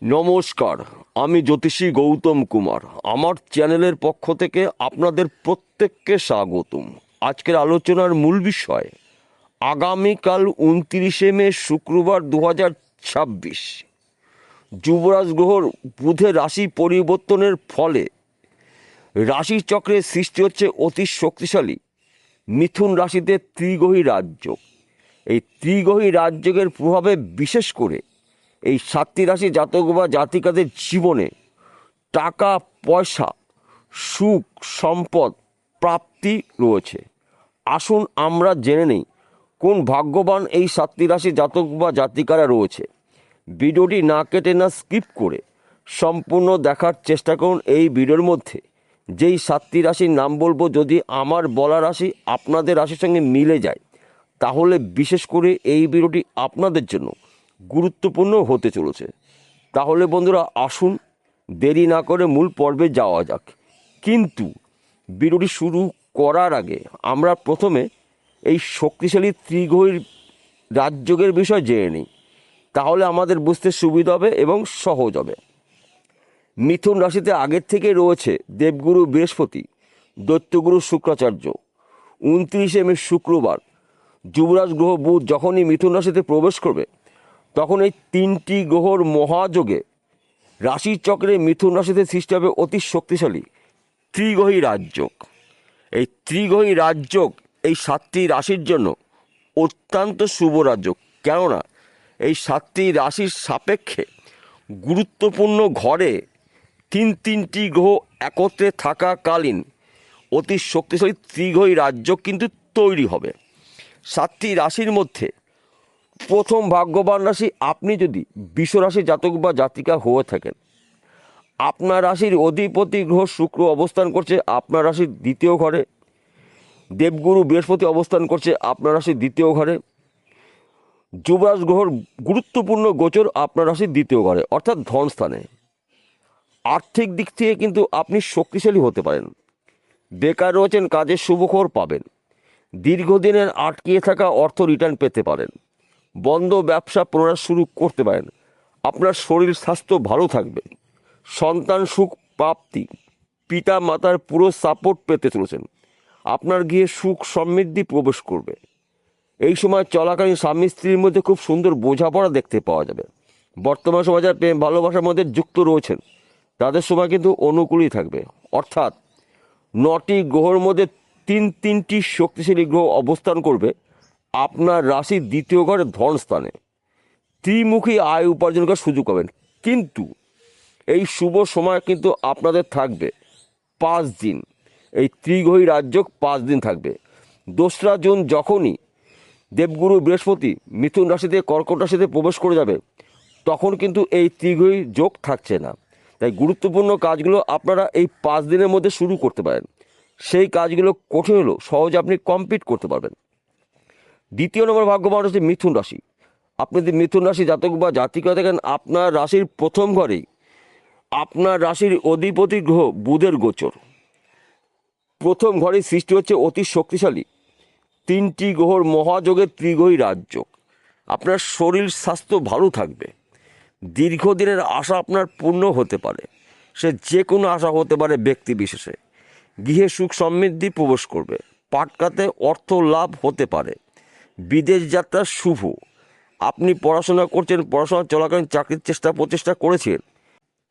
নমস্কার, আমি জ্যোতিষী গৌতম কুমার। আমার চ্যানেলের পক্ষ থেকে আপনাদের প্রত্যেককে স্বাগতম। আজকের আলোচনার মূল বিষয় আগামীকাল 29শে মে শুক্রবার 2026 যুবরাজ গ্রহর বুধের রাশি পরিবর্তনের ফলে রাশিচক্রে সৃষ্টি হচ্ছে অতি শক্তিশালী মিথুন রাশিতে ত্রিগ্রহী রাজযোগ। এই ত্রিগ্রহী রাজযোগের প্রভাবে বিশেষ করে এই 7টি রাশি জাতক বা জাতিকাদের জীবনে টাকা পয়সা, সুখ, সম্পদ প্রাপ্তি রয়েছে। আসুন আমরা জেনে নেই কোন ভাগ্যবান এই 7টি রাশি জাতক বা জাতিকারা রয়েছে। ভিডিওটি না কেটে না স্কিপ করে সম্পূর্ণ দেখার চেষ্টা করুন। এই ভিডিওর মধ্যে যেই 7টি রাশির নাম বলবো, যদি আমার বলা রাশি আপনাদের রাশির সঙ্গে মিলে যায় তাহলে বিশেষ করে এই ভিডিওটি আপনাদের জন্য গুরুত্বপূর্ণ হতে চলেছে। তাহলে বন্ধুরা আসুন দেরি না করে মূল পর্বে যাওয়া যাক। কিন্তু ভিডিওটি শুরু করার আগে আমরা প্রথমে এই শক্তিশালী ত্রিগ্রহীর রাজযোগের বিষয় জেনে নিই, তাহলে আমাদের বুঝতে সুবিধা হবে এবং সহজ হবে। মিথুন রাশিতে আগের থেকে রয়েছে দেবগুরু বৃহস্পতি, দৈত্যগুরু শুক্রাচার্য। 29শে মে শুক্রবার যুবরাজ গ্রহ বুধ যখনই মিথুন রাশিতে প্রবেশ করবে তখন এই 3টি গ্রহর মহাযোগে রাশিচক্রে মিথুন রাশিতে সৃষ্টি হবে অতি শক্তিশালী ত্রিগ্রহী রাজযোগ। এই ত্রিগ্রহী রাজযোগ এই 7টি রাশির জন্য অত্যন্ত শুভ রাজযোগ, কেননা এই 7টি রাশির সাপেক্ষে গুরুত্বপূর্ণ ঘরে তিনটি গ্রহ একত্রে থাকাকালীন অতি শক্তিশালী ত্রিগ্রহী রাজযোগ কিন্তু তৈরি হবে। 7টি রাশির মধ্যে প্রথম ভাগ্যবান রাশি, আপনি যদি বৃষ রাশি জাতক বা জাতিকা হয়ে থাকেন, আপনার রাশির অধিপতি গ্রহ শুক্র অবস্থান করছে আপনার রাশির দ্বিতীয় ঘরে, দেবগুরু বৃহস্পতি অবস্থান করছে আপনার রাশির দ্বিতীয় ঘরে, যুবরাজ গ্রহর গুরুত্বপূর্ণ গোচর আপনার রাশির দ্বিতীয় ঘরে অর্থাৎ ধনস্থানে। আর্থিক দিক থেকে কিন্তু আপনি শক্তিশালী হতে পারেন। বেকার রয়েছেন, কাজের শুভখবর পাবেন। দীর্ঘদিনের আটকিয়ে থাকা অর্থ রিটার্ন পেতে পারেন। বন্ধ ব্যবসা পুনরায় শুরু করতে পারেন। আপনার শরীর স্বাস্থ্য ভালো থাকবে। সন্তান সুখ প্রাপ্তি, পিতা মাতার পুরো সাপোর্ট পেতে চলেছেন। আপনার গৃহে সুখ সমৃদ্ধি প্রবেশ করবে। এই সময় চলাকালীন স্বামী স্ত্রীর মধ্যে খুব সুন্দর বোঝাপড়া দেখতে পাওয়া যাবে। বর্তমান সময় যারা প্রেম ভালোবাসার মধ্যে যুক্ত রয়েছেন তাদের সময় কিন্তু অনুকূলই থাকবে। অর্থাৎ 9টি গ্রহের মধ্যে তিনটি শক্তিশালী গ্রহ অবস্থান করবে আপনার রাশির দ্বিতীয় ঘরে ধনস্থানে। ত্রিমুখী আয় উপার্জন করার সুযোগ পাবেন। কিন্তু এই শুভ সময় কিন্তু আপনাদের থাকবে 5 দিন। এই ত্রিগ্রহী রাজযোগ 5 দিন থাকবে। 2রা জুন যখনই দেবগুরু বৃহস্পতি মিথুন রাশিতে কর্কট রাশিতে প্রবেশ করে যাবে তখন কিন্তু এই ত্রিগ্রহী যোগ থাকছে না। তাই গুরুত্বপূর্ণ কাজগুলো আপনারা এই 5 দিনের মধ্যে শুরু করতে পারেন। সেই কাজগুলো কঠিন হলেও সহজে আপনি কমপ্লিট করতে পারবেন। দ্বিতীয় নম্বর ভাগ্যবান হচ্ছে মিথুন রাশি। আপনি যদি মিথুন রাশি জাতক বা জাতিকা দেখেন, আপনার রাশির প্রথম ঘরেই আপনার রাশির অধিপতি গ্রহ বুধের গোচর। প্রথম ঘরেই সৃষ্টি হচ্ছে অতি শক্তিশালী 3টি গ্রহর মহাযোগের ত্রিগ্রহী রাজযোগ। আপনার শরীর স্বাস্থ্য ভালো থাকবে। দীর্ঘদিনের আশা আপনার পূর্ণ হতে পারে। সে যে কোনো আশা হতে পারে ব্যক্তি বিশেষে। গৃহে সুখ সমৃদ্ধি প্রবেশ করবে। পাটকাতে অর্থ লাভ হতে পারে। বিদেশ যাত্রা শুভ। আপনি পড়াশোনা করছেন, পড়াশোনা চলাকালীন চাকরির প্রচেষ্টা করেছেন,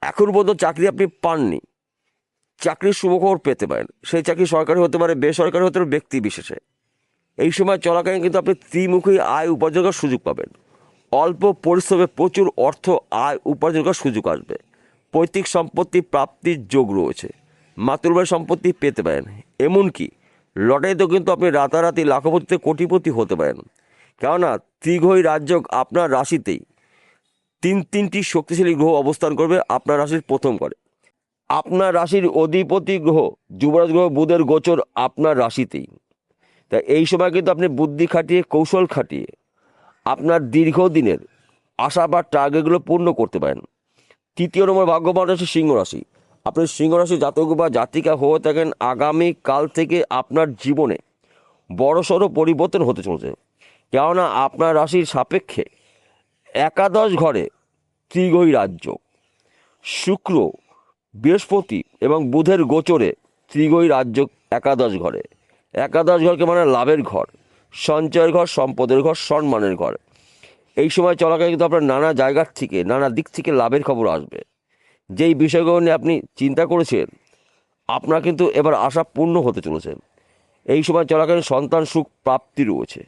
এখন পর্যন্ত চাকরি আপনি পাননি, চাকরির শুভখবর পেতে পারেন। সেই চাকরি সরকারি হতে পারে, বেসরকারি হতে পারে, ব্যক্তি বিশেষে। এই সময় চলাকালীন কিন্তু আপনি ত্রিমুখী আয় উপার্জন করার সুযোগ পাবেন। অল্প পরিশ্রমে প্রচুর অর্থ আয় উপার্জন করার সুযোগ আসবে। পৈতৃক সম্পত্তি প্রাপ্তির যোগ রয়েছে। মাতৃবাড়ি সম্পত্তি পেতে পারেন। এমনকি লটারিতেও কিন্তু আপনি রাতারাতি লাখপতিতে কোটিপতি হতে পারেন। কেননা ত্রিগ্রহী রাজযোগ আপনার রাশিতেই তিনটি শক্তিশালী গ্রহ অবস্থান করবে আপনার রাশির প্রথম ঘরে। আপনার রাশির অধিপতি গ্রহ যুবরাজ গ্রহ বুধের গোচর আপনার রাশিতেই। তাই এই সময় কিন্তু আপনি বুদ্ধি খাটিয়ে কৌশল খাটিয়ে আপনার দীর্ঘদিনের আশা বা টার্গেটগুলো পূর্ণ করতে পারেন। তৃতীয় নম্বর ভাগ্যবান রাশি সিংহ রাশি। আপনি সিংহ রাশি জাতক বা জাতিকা হয়ে থাকেন, আগামী কাল থেকে আপনার জীবনে বড়সড় পরিবর্তন হতে চলেছে। কেননা আপনার রাশির সাপেক্ষে একাদশ ঘরে ত্রিগ্রহী রাজযোগ। শুক্র, বৃহস্পতি এবং বুধের গোচরে ত্রিগোই রাজ্য একাদশ ঘরে। একাদশ ঘরকে মানে লাভের ঘর, সঞ্চয়ের ঘর, সম্পদের ঘর, সম্মানের ঘর। এই সময় চলাকালীন কিন্তু আপনার নানা জায়গার থেকে, নানা দিক থেকে লাভের খবর আসবে। যেই বিষয়গুলো নিয়ে আপনি চিন্তা করেছেন, আপনার কিন্তু এবার আশা পূর্ণ হতে চলেছে। এই সময় চলাকালীন সন্তান সুখ প্রাপ্তি রয়েছে।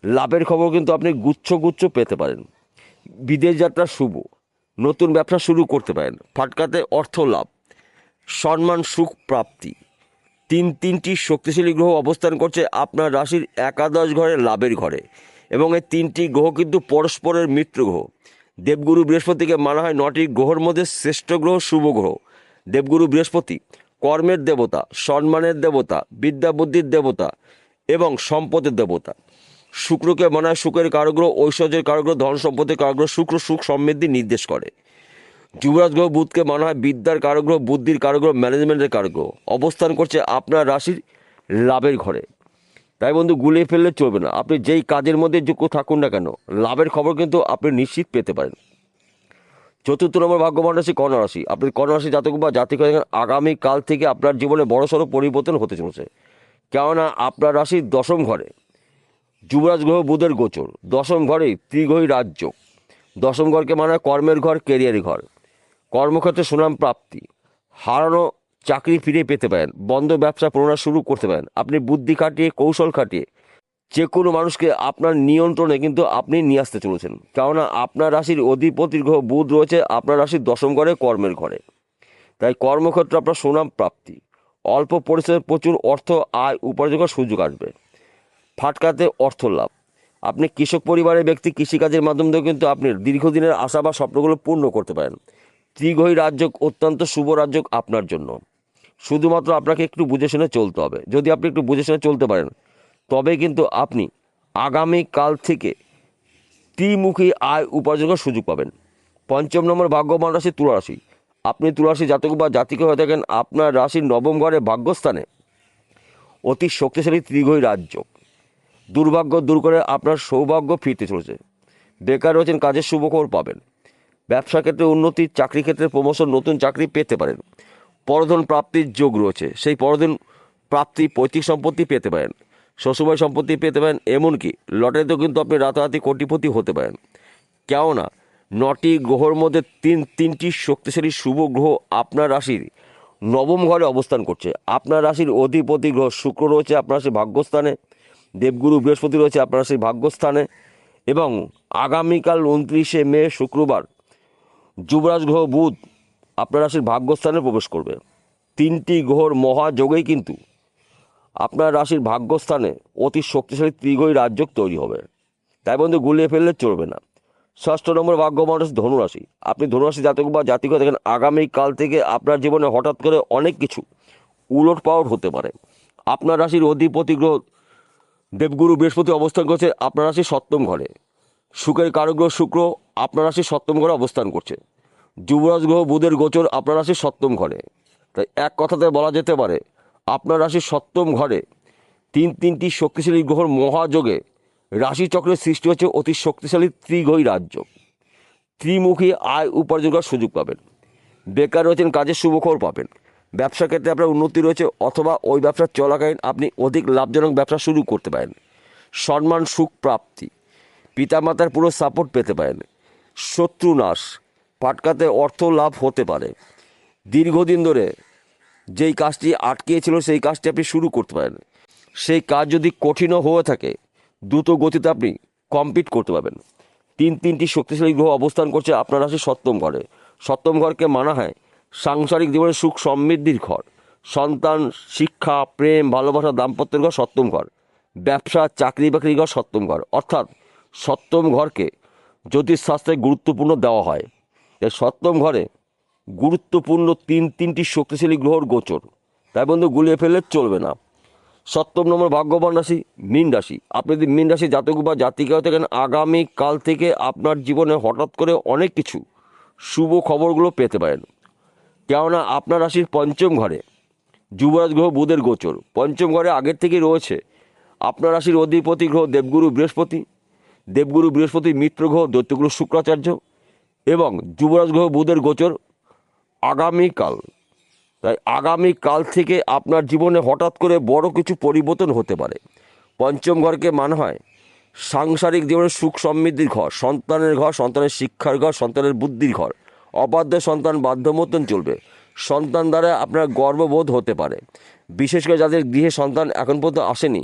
লাভের খবর কিন্তু আপনি গুচ্ছ গুচ্ছ পেতে পারেন। বিদেশ যাত্রা শুভ, নতুন ব্যবসা শুরু করতে পারেন। ফাটকাতে অর্থ লাভ, সম্মান সুখ প্রাপ্তি। তিনটি শক্তিশালী গ্রহ অবস্থান করছে আপনার রাশির একাদশ ঘরে, লাভের ঘরে। এবং এই তিনটি গ্রহ কিন্তু পরস্পরের মিত্র গ্রহ। দেবগুরু বৃহস্পতিকে মানা হয় 9টি গ্রহের মধ্যে শ্রেষ্ঠ গ্রহ, শুভ গ্রহ। দেবগুরু বৃহস্পতি কর্মের দেবতা, সম্মানের দেবতা, বিদ্যা বুদ্ধির দেবতা এবং সম্পদের দেবতা। শুক্রকে মানা হয় সুখের কারগ্রহ, ঐশ্বর্যের কারগ্রহ, ধন সম্পদের কারগ্রহ। শুক্র সুখ সমৃদ্ধি নির্দেশ করে। যুবরাজ গ্রহ বুধকে মানা হয় বিদ্যার কারগ্রহ, বুদ্ধির কারগ্রহ, ম্যানেজমেন্টের কারগ্রহ। অবস্থান করছে আপনার রাশির লাভের ঘরে। তাই বন্ধু, গুলিয়ে ফেললে চলবে না। আপনি যেই কাজের মধ্যে যুক্ত থাকুন না কেন, লাভের খবর কিন্তু আপনি নিশ্চিত পেতে পারেন। চতুর্থ নম্বর ভাগ্যবান রাশি কন্যা রাশি। আপনি কন্যা রাশি জাতক বা জাতিক হয়ে আগামীকাল থেকে আপনার জীবনে বড়সড় পরিবর্তন হতে চলেছে। কেননা আপনার রাশির দশম ঘরে যুবরাজ গ্রহ বুধের গোচর। দশম ঘরে ত্রিগ্রহী রাজ্য। দশম ঘরকে মানে কর্মের ঘর, কেরিয়ারের ঘর। কর্মক্ষেত্রে সুনাম প্রাপ্তি, হারানো চাকরি ফিরে পেতে পারেন। বন্ধ ব্যবসা পুনরায় শুরু করতে পারেন। আপনি বুদ্ধি খাটিয়ে, কৌশল খাটিয়ে যে কোনো মানুষকে আপনার নিয়ন্ত্রণে কিন্তু আপনি নিয়ে আসতে চলেছেন। কেননা আপনার রাশির অধিপতি গ্রহ বুধ রয়েছে আপনার রাশির দশম ঘরে, কর্মের ঘরে। তাই কর্মক্ষেত্রে আপনার সুনাম প্রাপ্তি, অল্প পরিশ্রমে প্রচুর অর্থ আয় উপার্জনের সুযোগ আসবে। ফাটকাতে অর্থ লাভ, আপনি কৃষক পরিবারের ব্যক্তি, কৃষিকাজের মাধ্যমেও কিন্তু আপনি দীর্ঘদিনের আশা বা স্বপ্নগুলো পূর্ণ করতে পারেন। ত্রিগ্রহী রাজ্য অত্যন্ত শুভ রাজ্য আপনার জন্য। শুধুমাত্র আপনাকে একটু বুঝে শুনে চলতে হবে। যদি আপনি একটু বুঝে শুনে চলতে পারেন, তবে কিন্তু আপনি আগামীকাল থেকে ত্রিমুখী আয় উপার্জনের সুযোগ পাবেন। পঞ্চম নম্বর ভাগ্যবান রাশি তুলা রাশি। আপনি তুলা রাশি জাতক বা জাতিকে হয়ে থাকেন আপনার রাশির নবম ঘরে ভাগ্যস্থানে অতি শক্তিশালী ত্রিগ্রহী রাজ্য। দুর্ভাগ্য দূর করে আপনার সৌভাগ্য ফিরতে চলেছে। বেকার রয়েছেন, কাজের শুভ খবর পাবেন। ব্যবসা ক্ষেত্রে উন্নতি, চাকরি ক্ষেত্রে প্রমোশন, নতুন চাকরি পেতে পারেন। পরধন প্রাপ্তির যোগ রয়েছে। সেই পরধন প্রাপ্তি, পৈতৃক সম্পত্তি পেতে পারেন, শ্বশুরবাড়ির সম্পত্তি পেতে পারেন। এমনকি লটারিতেও কিন্তু আপনি রাতারাতি কোটিপতি হতে পারেন। কেননা 9টি গ্রহের মধ্যে তিনটি শক্তিশালী শুভ গ্রহ আপনার রাশির নবম ঘরে অবস্থান করছে। আপনার রাশির অধিপতি গ্রহ শুক্র রয়েছে আপনার রাশির ভাগ্যস্থানে। দেবগুরু বৃহস্পতি রয়েছে আপনার রাশির ভাগ্যস্থানে। এবং আগামীকাল 29শে মে শুক্রবার যুবরাজ গ্রহ বুধ আপনার রাশির ভাগ্যস্থানে প্রবেশ করবে। তিনটি গ্রহর মহাযোগেই কিন্তু আপনার রাশির ভাগ্যস্থানে অতি শক্তিশালী ত্রিগ্রহী রাজ্য তৈরি হবে। তাই বন্ধু, গুলিয়ে ফেললে চলবে না। ষষ্ঠ নম্বর ভাগ্যবান রাশি ধনুরাশি। আপনি ধনুরাশি জাতক বা জাতিক হয়ে দেখেন আগামীকাল থেকে আপনার জীবনে হঠাৎ করে অনেক কিছু উলট পালট হতে পারে। আপনার রাশির অধিপতি গ্রহ দেবগুরু বৃহস্পতি অবস্থান করছে আপনার রাশির সপ্তম ঘরে। সুখের কারগ্রহ শুক্র আপনার রাশির সপ্তম ঘরে অবস্থান করছে। যুবরাজ গ্রহ বুধের গোচর আপনার রাশির সপ্তম ঘরে। তাই এক কথাতে বলা যেতে পারে আপনার রাশির সপ্তম ঘরে তিনটি শক্তিশালী গ্রহর মহাযোগে রাশিচক্রের সৃষ্টি হচ্ছে অতি শক্তিশালী ত্রিগ্রহী রাজ্য। ত্রিমুখী আয় উপার্জন করার সুযোগ পাবেন। বেকার রয়েছেন, কাজের শুভ খবর পাবেন। ব্যবসা ক্ষেত্রে আপনার উন্নতি রয়েছে, অথবা ওই ব্যবসা চলাকালীন আপনি অধিক লাভজনক ব্যবসা শুরু করতে পারেন। সম্মান সুখ প্রাপ্তি, পিতামাতার পুরো সাপোর্ট পেতে পারেন। শত্রু নাশ, ফাটকাতে অর্থ লাভ হতে পারে। দীর্ঘদিন ধরে যেই কাজটি আটকিয়েছিল সেই কাজটি আপনি শুরু করতে পারেন। সেই কাজ যদি কঠিনও হয়ে থাকে, দ্রুত গতিতে আপনি কমপ্লিট করতে পারবেন। তিনটি শক্তিশালী গ্রহ অবস্থান করছে আপনার রাশির সপ্তম ঘরে। সপ্তম ঘরকে মানা হয় সাংসারিক জীবনের সুখ সমৃদ্ধির ঘর। সন্তান, শিক্ষা, প্রেম, ভালোবাসা, দাম্পত্যের ঘর সপ্তম ঘর। ব্যবসা, চাকরি বাকরি ঘর সপ্তম ঘর। অর্থাৎ সপ্তম ঘরকে জ্যোতিষশাস্ত্রে গুরুত্বপূর্ণ দেওয়া হয়। এই সপ্তম ঘরে গুরুত্বপূর্ণ তিনটি শক্তিশালী গ্রহর গোচর। তাই বন্ধু, গুলিয়ে ফেললে চলবে না। সপ্তম নম্বর ভাগ্যবান রাশি মীন রাশি। আপনি যদি মীন রাশি জাতক বা জাতিকা হয়ে থাকেন আগামীকাল থেকে আপনার জীবনে হঠাৎ করে অনেক কিছু শুভ খবরগুলো পেতে পারেন। কেননা আপনার রাশির পঞ্চম ঘরে যুবরাজ গ্রহ বুধের গোচর। পঞ্চম ঘরে আগের থেকেই রয়েছে আপনার রাশির অধিপতি গ্রহ দেবগুরু বৃহস্পতি। দেবগুরু বৃহস্পতি মিত্র গ্রহ দৈত্যগুরু শুক্রাচার্য। এবং যুবরাজ গ্রহ বুধের গোচর আগামীকাল। তাই আগামীকাল থেকে আপনার জীবনে হঠাৎ করে বড় কিছু পরিবর্তন হতে পারে। পঞ্চম ঘরকে মানা হয় সাংসারিক জীবনের সুখ সমৃদ্ধির ঘর, সন্তানের ঘর, সন্তানের শিক্ষার ঘর, সন্তানের বুদ্ধির ঘর। অবাধ্য সন্তান বাধ্য মতন চলবে। সন্তান দ্বারা আপনার গর্ববোধ হতে পারে। বিশেষ করে যাদের গৃহে সন্তান এখন পর্যন্ত আসেনি,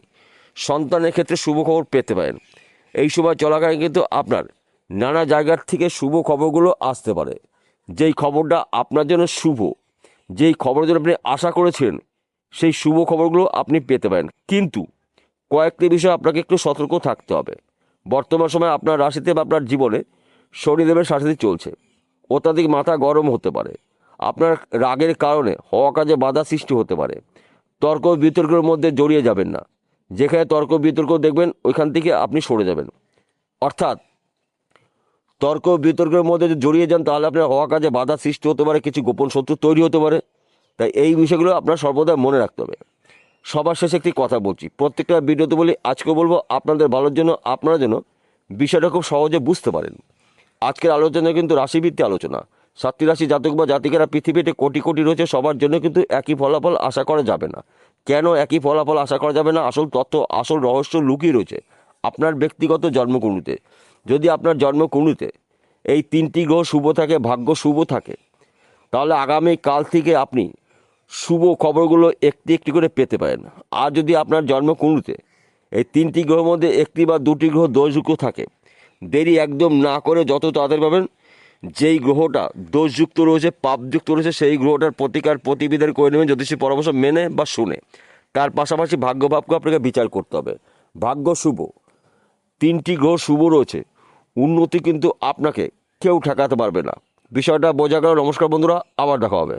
সন্তানের ক্ষেত্রে শুভ খবর পেতে পারেন। এই সময় চলাকালীন কিন্তু আপনার নানা জায়গার থেকে শুভ খবরগুলো আসতে পারে। যেই খবরটা আপনার জন্য শুভ, যেই খবরের জন্য আপনি আশা করেছিলেন, সেই শুভ খবরগুলো আপনি পেতে পারেন। কিন্তু কয়েকটি বিষয় আপনাকে একটু সতর্ক থাকতে হবে। বর্তমান সময়ে আপনার রাশিতে বা আপনার জীবনে শনিদেবের শাসিতে চলছে। অত্যাধিক মাথা গরম হতে পারে। আপনার রাগের কারণে হওয়া কাজে বাধা সৃষ্টি হতে পারে। তর্ক বিতর্কের মধ্যে জড়িয়ে যাবেন না। যেখানে তর্ক বিতর্ক দেখবেন ওইখান থেকে আপনি সরে যাবেন। অর্থাৎ তর্ক বিতর্কের মধ্যে যদি জড়িয়ে যান তাহলে আপনার হওয়া কাজে বাধা সৃষ্টি হতে পারে, কিছু গোপন শত্রু তৈরি হতে পারে। তাই এই বিষয়গুলো আপনার সর্বদা মনে রাখতে হবে। সবার শেষে একটি কথা বলছি, প্রত্যেকটা ভিডিওতে বলি, আজকে বলবো আপনাদের ভালোর জন্য, আপনারা যেন বিষয়টা খুব সহজে বুঝতে পারেন। আজকের আলোচনা কিন্তু রাশিভিত্তিক আলোচনা। 7টি রাশি জাতক বা জাতিকারা পৃথিবীতে কোটি কোটি রয়েছে, সবার জন্য কিন্তু একই ফলাফল আশা করা যাবে না। কেন একই ফলাফল আশা করা যাবে না? আসল তথ্য, আসল রহস্য লুকিয়ে রয়েছে আপনার ব্যক্তিগত জন্মকুণ্ডলিতে। যদি আপনার জন্মকুণ্ডলিতে এই 3টি গ্রহ শুভ থাকে, ভাগ্য শুভ থাকে, তাহলে আগামী কাল থেকে আপনি শুভ খবরগুলো একটি একটি করে পেতে পারেন। আর যদি আপনার জন্মকুণ্ডলিতে এই 3টি গ্রহের মধ্যে একটি বা 2টি গ্রহ দোষযুক্ত থাকে, দেরি একদম না করে যত তাড়াতাড়ি পাবেন যেই গ্রহটা দোষযুক্ত রয়েছে, পাপযুক্ত রয়েছে, সেই গ্রহটার প্রতিকার প্রতিবিধান করে নেবেন জ্যোতিষী পরামর্শ মেনে বা শুনে। তার পাশাপাশি ভাগ্যভাবকে আপনাকে বিচার করতে হবে। ভাগ্য শুভ, 3টি গ্রহ শুভ রয়েছে, উন্নতি কিন্তু আপনাকে কেউ ঠেকাতে পারবে না। বিষয়টা বোঝা গেল। নমস্কার বন্ধুরা, আবার দেখা হবে।